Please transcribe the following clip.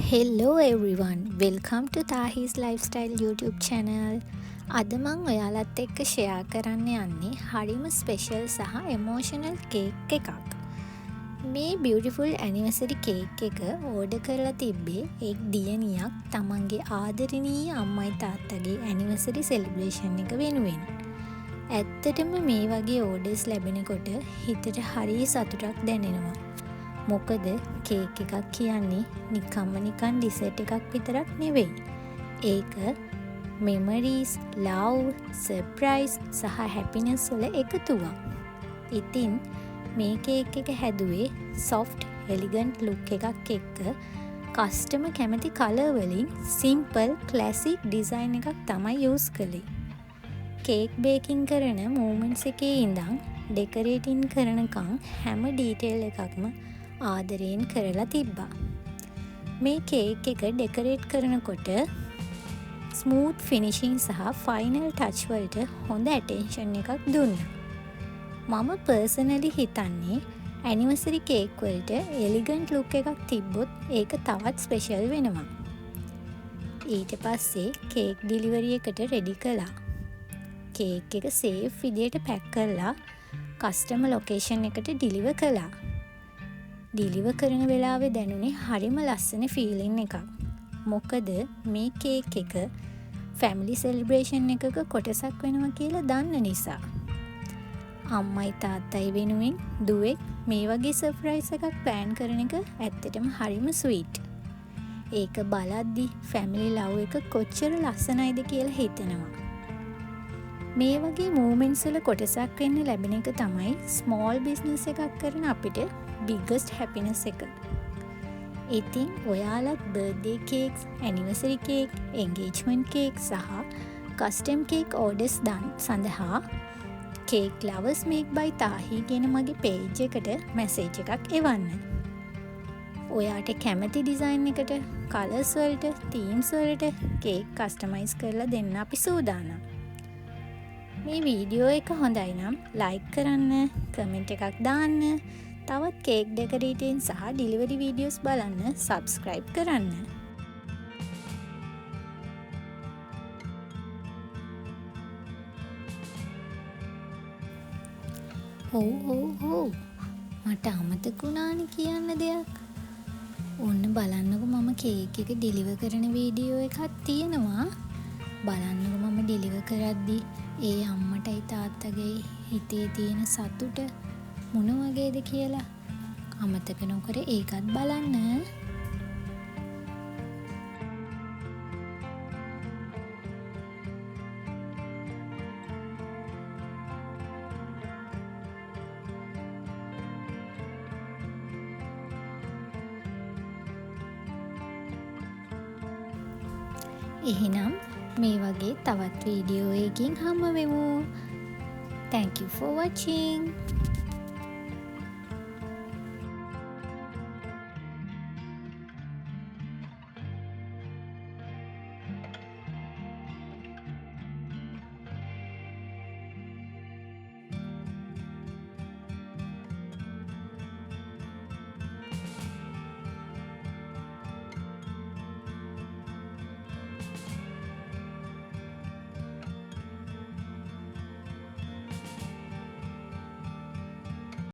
Hello everyone, welcome to Tahi's Lifestyle YouTube channel. අද මං ඔයාලත් එක්ක ෂෙයා කරන්න යන්නේ හරිම ස්පෙෂල් සහ එමෝෂනල් කේක් එකක්. මේ beautiful anniversary කේක් එක ඕඩර් කරලා තිබ්බේ එක් දියණියක් තමන්ගේ ආදරණීය අම්මයි තාත්තගේ anniversary celebration එක වෙනුවෙන්. ඇත්තටම මේ වගේ ඕඩර්ස් ලැබෙනකොට හිතට හරි සතුටක් දැනෙනවා. මොකද කේක් එකක් කියන්නේ නිකන් ඩිසර්ට් එකක් විතරක් නෙවෙයි. ඒක මෙමරීස්, ලව්, සර්ප්‍රයිස් සහ හැපිනස් වල එකතුවක්. ඉතින් මේ කේක් එක හැදුවේ සොෆ්ට්, එලිගන්ට් ලුක් එකක් එක්ක කස්ටමර් කැමති කලර් වලින් සිම්පල්, ක්ලාසික් ඩිසයින් එකක් තමයි යූස් කළේ. කේක් බේකින් කරන මූමන්ට්ස් එකේ ඉඳන් ඩෙකරේටින් කරනකම් හැම ඩීටේල් එකක්ම ආදරයෙන් කරලා තිබ්බා. මේ කේක් එක ඩෙකරේට් කරනකොට ස්මූත් ෆිනිෂිං සහ ෆයිනල් ටච් වලට හොඳ ඇටෙන්ෂන් එකක් දුන්නා. මම පර්සනලි හිතන්නේ ඇනිවර්සරි කේක් වලට එලිගන්ට් ලුක් එකක් තිබ්බොත් ඒක තවත් ස්පෙෂල් වෙනවා. ඊට පස්සේ කේක් ඩිලිවරි එකට රෙඩි කළා. කේක් එක සේෆ් විදියට පැක් කරලා කස්ටමර් ලොකේෂන් එකට ඩිලිවර් කළා. ඩිලිවර් කරන වෙලාවේ දැනුනේ හරිම ලස්සන ෆීලිං එකක්. මොකද මේ කේක් එක ෆැමිලි සෙලිබ්‍රේෂන් එකක කොටසක් වෙනවා කියලා දන්න නිසා. අම්මයි තාත්තයි වෙනුවෙන් දුවෙක් මේ වගේ සර්ප්‍රයිස් එකක් ප්ලෑන් කරන එක ඇත්තටම හරිම ස්වීට්. ඒක බලද්දි ෆැමිලි ලව් එක කොච්චර ලස්සනයිද කියලා හිතෙනවා. මේ වගේ මූමන්ට්ස් වල කොටසක් වෙන්න ලැබෙන එක තමයි ස්මෝල් බිස්නස් එකක් කරන අපිට biggest happiness එක. ඉතින් ඔයාලත් birthday cakes, anniversary cake, engagement cake සහ කස්ටම් කේක් ඕඩර්ස් සඳහා cake lovers make by Tahi කියන මගේ පේජ් එකට මැසේජ් එකක් එවන්න. ඔයාට කැමති ඩිසයින් එකට, කලර්ස් වලට, තීම්ස් වලට කේක් කස්ටමයිස් කරලා දෙන්න අපි සූදානම්. මේ වීඩියෝ එක හොඳයි නම් ලයික් කරන්න, කමෙන්ට් එකක් දාන්න, තවත් කේක් ඩෙකරේටින් සහ ඩිලිවරි වීඩියෝස් බලන්න සබ්ස්ක්‍රයිබ් කරන්න. හෝ මට අමතක වුණානේ කියන්න දෙයක්. ඔන්න බලන්නකො මම කේක් එක ඩිලිවර් කරන වීඩියෝ එකක් තියෙනවා. බලන්නකො මම ඩිලිවර් කරද්දි ඒ අම්මටයි තාත්තගේ හිතේ තියෙන සතුට මොන වගේද කියලා අමතක නොකර ඒකත් බලන්න. එහෙනම් මේ වගේ තවත් වීඩියෝ එකකින් හම්බ වෙමු. Thank you for watching.